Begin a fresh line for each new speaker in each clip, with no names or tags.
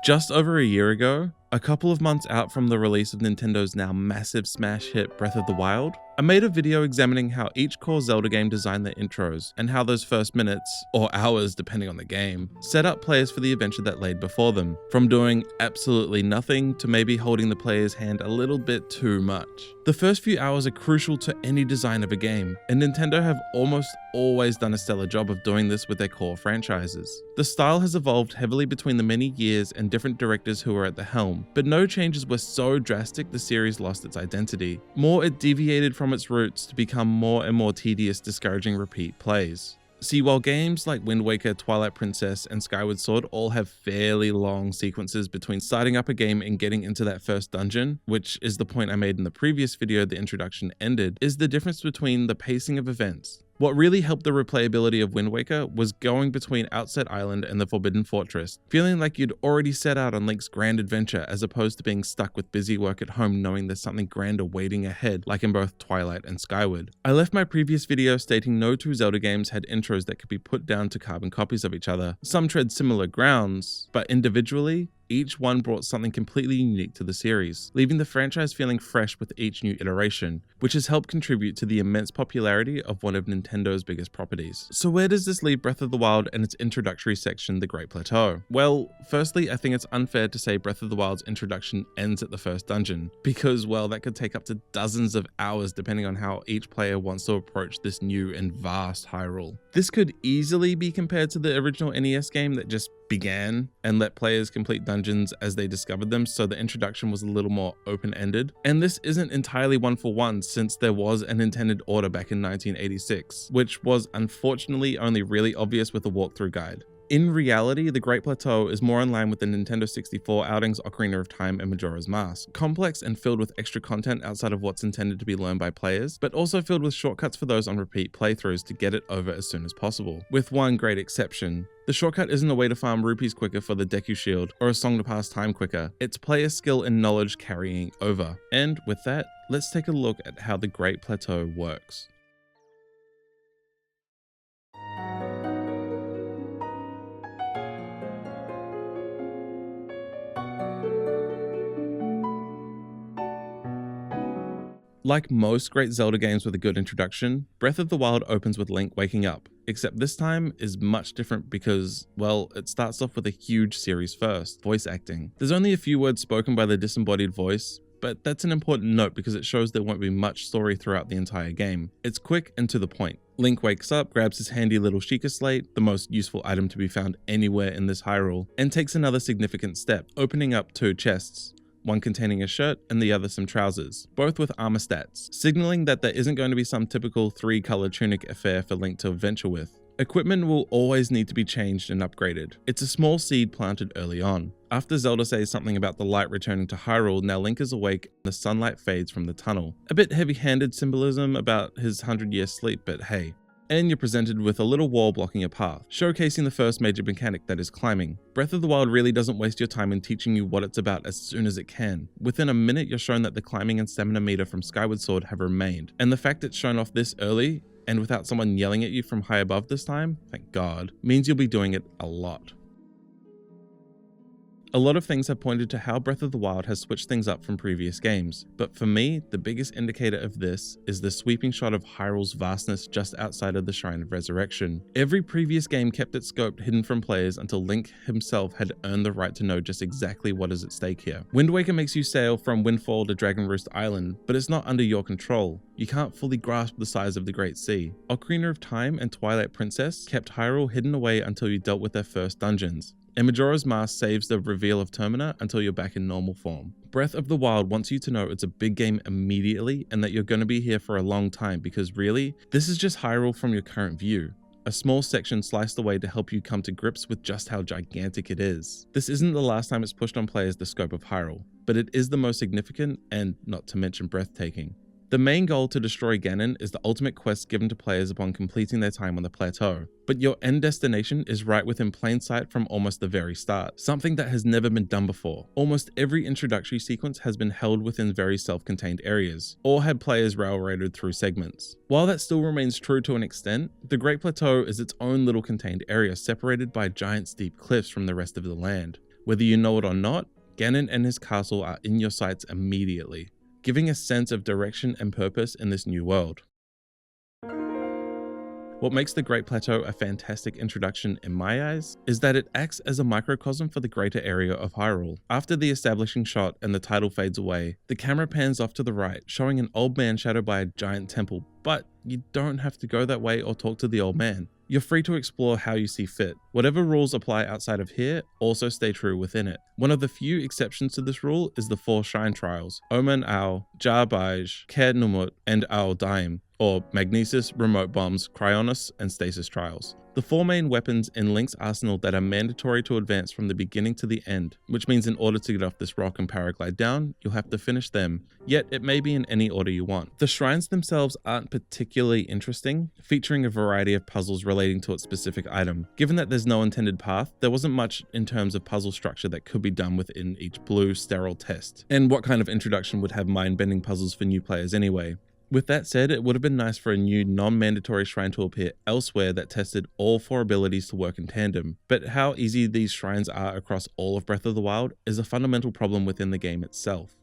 Just over a year ago, a couple of months out from the release of Nintendo's now massive smash hit Breath of the Wild, I made a video examining how each core Zelda game designed their intros and how those first minutes, or hours depending on the game, set up players for the adventure that laid before them, from doing absolutely nothing to maybe holding the player's hand a little bit too much. The first few hours are crucial to any design of a game, and Nintendo have almost always done a stellar job of doing this with their core franchises. The style has evolved heavily between the many years and different directors who were at the helm, but no changes were so drastic the series lost its identity. More, it deviated from its roots to become more and more tedious, discouraging repeat plays. See, while games like Wind Waker, Twilight Princess, and Skyward Sword all have fairly long sequences between starting up a game and getting into that first dungeon, which is the point I made in the previous video the introduction ended, is the difference between the pacing of events. What really helped the replayability of Wind Waker was going between Outset Island and the Forbidden Fortress, feeling like you'd already set out on Link's grand adventure as opposed to being stuck with busy work at home knowing there's something grander waiting ahead, like in both Twilight and Skyward. I left my previous video stating no two Zelda games had intros that could be put down to carbon copies of each other. Some tread similar grounds, but individually, each one brought something completely unique to the series, leaving the franchise feeling fresh with each new iteration, which has helped contribute to the immense popularity of one of Nintendo's biggest properties. So where does this leave Breath of the Wild and its introductory section, the Great Plateau? Well, firstly, I think it's unfair to say Breath of the Wild's introduction ends at the first dungeon, because, well, that could take up to dozens of hours depending on how each player wants to approach this new and vast Hyrule. This could easily be compared to the original NES game that just began and let players complete dungeons as they discovered them, so the introduction was a little more open-ended. And this isn't entirely one for one, since there was an intended order back in 1986, which was unfortunately only really obvious with a walkthrough guide. In reality, the Great Plateau is more in line with the Nintendo 64 outings Ocarina of Time and Majora's Mask, complex and filled with extra content outside of what's intended to be learned by players, but also filled with shortcuts for those on repeat playthroughs to get it over as soon as possible. With one great exception. The shortcut isn't a way to farm rupees quicker for the Deku Shield, or a song to pass time quicker. It's player skill and knowledge carrying over. And with that, let's take a look at how the Great Plateau works. Like most great Zelda games with a good introduction, Breath of the Wild opens with Link waking up, except this time is much different because, well, it starts off with a huge series first, voice acting. There's only a few words spoken by the disembodied voice, but that's an important note because it shows there won't be much story throughout the entire game. It's quick and to the point. Link wakes up, grabs his handy little Sheikah Slate, the most useful item to be found anywhere in this Hyrule, and takes another significant step, opening up two chests. One containing a shirt and the other some trousers, both with armor stats, signaling that there isn't going to be some typical 3-color tunic affair for Link to adventure with. Equipment will always need to be changed and upgraded. It's a small seed planted early on. After Zelda says something about the light returning to Hyrule, now Link is awake and the sunlight fades from the tunnel. A bit heavy-handed symbolism about his 100-year sleep, but hey. And you're presented with a little wall blocking your path, showcasing the first major mechanic that is climbing. Breath of the Wild really doesn't waste your time in teaching you what it's about as soon as it can. Within a minute, you're shown that the climbing and stamina meter from Skyward Sword have remained, and the fact it's shown off this early, and without someone yelling at you from high above this time, thank God, means you'll be doing it a lot. A lot of things have pointed to how Breath of the Wild has switched things up from previous games, but for me, the biggest indicator of this is the sweeping shot of Hyrule's vastness just outside of the Shrine of Resurrection. Every previous game kept its scope hidden from players until Link himself had earned the right to know just exactly what is at stake here. Wind Waker makes you sail from Windfall to Dragon Roost Island, but it's not under your control. You can't fully grasp the size of the Great Sea. Ocarina of Time and Twilight Princess kept Hyrule hidden away until you dealt with their first dungeons. And Majora's Mask saves the reveal of Termina until you're back in normal form. Breath of the Wild wants you to know it's a big game immediately and that you're going to be here for a long time because really, this is just Hyrule from your current view. A small section sliced away to help you come to grips with just how gigantic it is. This isn't the last time it's pushed on players the scope of Hyrule, but it is the most significant and, not to mention, breathtaking. The main goal to destroy Ganon is the ultimate quest given to players upon completing their time on the plateau, but your end destination is right within plain sight from almost the very start, something that has never been done before. Almost every introductory sequence has been held within very self-contained areas, or had players railroaded through segments. While that still remains true to an extent, the Great Plateau is its own little contained area separated by giant steep cliffs from the rest of the land. Whether you know it or not, Ganon and his castle are in your sights immediately, giving a sense of direction and purpose in this new world. What makes the Great Plateau a fantastic introduction in my eyes is that it acts as a microcosm for the greater area of Hyrule. After the establishing shot and the title fades away, the camera pans off to the right, showing an old man shadowed by a giant temple, but you don't have to go that way or talk to the old man. You're free to explore how you see fit. Whatever rules apply outside of here also stay true within it. One of the few exceptions to this rule is the 4 shrine trials, Omen Au, Jarbaj, Ker Numut, and Ao Daim, or Magnesis, Remote Bombs, Cryonis, and Stasis trials. The 4 main weapons in Link's arsenal that are mandatory to advance from the beginning to the end, which means in order to get off this rock and paraglide down, you'll have to finish them, yet it may be in any order you want. The shrines themselves aren't particularly interesting, featuring a variety of puzzles relating to its specific item. Given that there's no intended path, there wasn't much in terms of puzzle structure that could be done within each blue, sterile test. And what kind of introduction would have mind-bending puzzles for new players anyway? With that said, it would have been nice for a new non-mandatory shrine to appear elsewhere that tested all 4 abilities to work in tandem, but how easy these shrines are across all of Breath of the Wild is a fundamental problem within the game itself.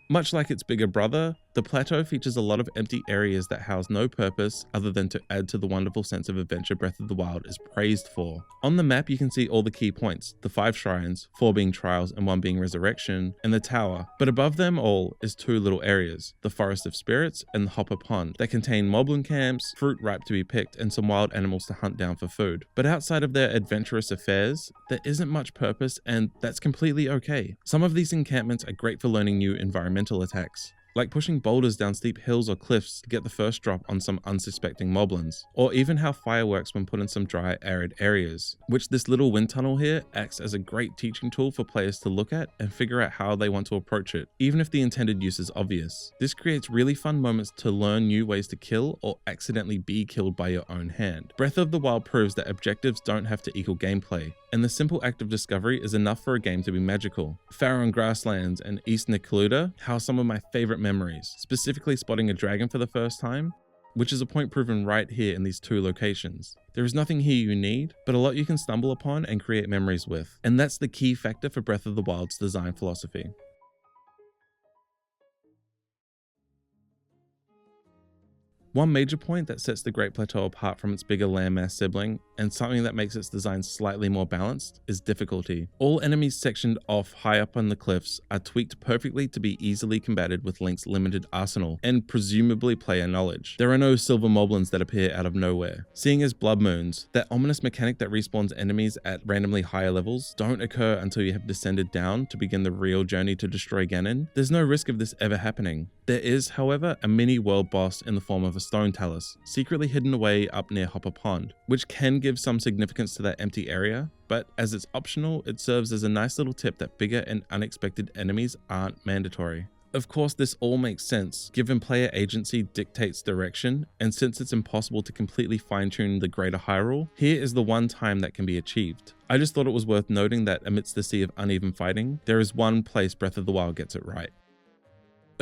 Much like its bigger brother, the plateau features a lot of empty areas that house no purpose other than to add to the wonderful sense of adventure Breath of the Wild is praised for. On the map you can see all the key points, the 5 shrines, 4 being trials and 1 being resurrection, and the tower, but above them all is 2 little areas, the Forest of Spirits and the Hopper Pond, that contain moblin camps, fruit ripe to be picked, and some wild animals to hunt down for food. But outside of their adventurous affairs, there isn't much purpose, and that's completely okay. Some of these encampments are great for learning new environmental attacks, like pushing boulders down steep hills or cliffs to get the first drop on some unsuspecting moblins, or even how fire works when put in some dry, arid areas, which this little wind tunnel here acts as a great teaching tool for players to look at and figure out how they want to approach it, even if the intended use is obvious. This creates really fun moments to learn new ways to kill or accidentally be killed by your own hand. Breath of the Wild proves that objectives don't have to equal gameplay, and the simple act of discovery is enough for a game to be magical. Faron Grasslands and East Nikluda house some of my favorite memories, specifically spotting a dragon for the first time, which is a point proven right here in these 2 locations. There is nothing here you need, but a lot you can stumble upon and create memories with, and that's the key factor for Breath of the Wild's design philosophy. One major point that sets the Great Plateau apart from its bigger landmass sibling, and something that makes its design slightly more balanced, is difficulty. All enemies sectioned off high up on the cliffs are tweaked perfectly to be easily combated with Link's limited arsenal, and presumably player knowledge. There are no silver moblins that appear out of nowhere. Seeing as blood moons, that ominous mechanic that respawns enemies at randomly higher levels, don't occur until you have descended down to begin the real journey to destroy Ganon. There's no risk of this ever happening. There is, however, a mini world boss in the form of a stone talus, secretly hidden away up near Hopper Pond, which can give some significance to that empty area, but as it's optional, it serves as a nice little tip that bigger and unexpected enemies aren't mandatory. Of course, this all makes sense, given player agency dictates direction, and since it's impossible to completely fine-tune the greater Hyrule, here is the one time that can be achieved. I just thought it was worth noting that amidst the sea of uneven fighting, there is one place Breath of the Wild gets it right.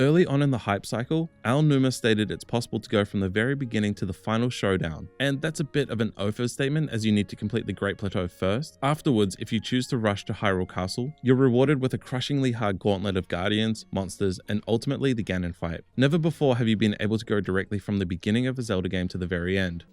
Early on in the hype cycle, Al Numa stated it's possible to go from the very beginning to the final showdown, and that's a bit of an overstatement as you need to complete the Great Plateau first. Afterwards, if you choose to rush to Hyrule Castle, you're rewarded with a crushingly hard gauntlet of guardians, monsters, and ultimately the Ganon fight. Never before have you been able to go directly from the beginning of a Zelda game to the very end.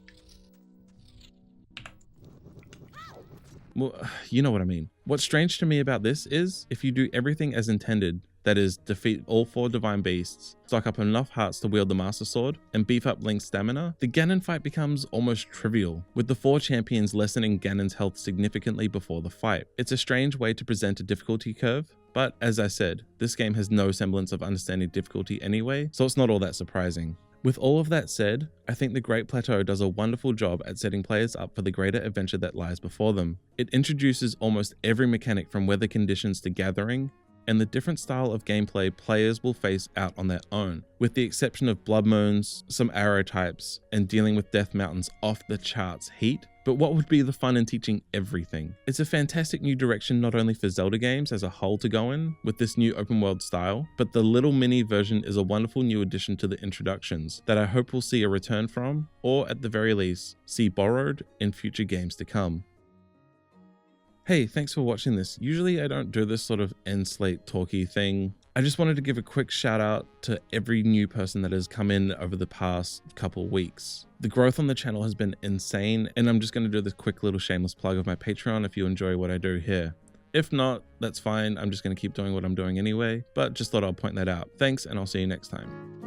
Well, you know what I mean. What's strange to me about this is, if you do everything as intended, that is, defeat all 4 divine beasts, stock up enough hearts to wield the Master Sword, and beef up Link's stamina, the Ganon fight becomes almost trivial, with the 4 champions lessening Ganon's health significantly before the fight. It's a strange way to present a difficulty curve, but as I said, this game has no semblance of understanding difficulty anyway, so it's not all that surprising. With all of that said, I think the Great Plateau does a wonderful job at setting players up for the greater adventure that lies before them. It introduces almost every mechanic from weather conditions to gathering, and the different style of gameplay players will face out on their own, with the exception of blood moons, some arrow types, and dealing with Death Mountain's off the charts heat. But what would be the fun in teaching everything? It's a fantastic new direction not only for Zelda games as a whole to go in with this new open world style, but the little mini version is a wonderful new addition to the introductions that I hope we'll see a return from, or at the very least, see borrowed in future games to come. Hey, thanks for watching this. Usually I don't do this sort of end slate talky thing. I just wanted to give a quick shout out to every new person that has come in over the past couple weeks. The growth on the channel has been insane, and I'm just going to do this quick little shameless plug of my Patreon if you enjoy what I do here. If not, that's fine. I'm just going to keep doing what I'm doing anyway, but just thought I'll point that out. Thanks, and I'll see you next time.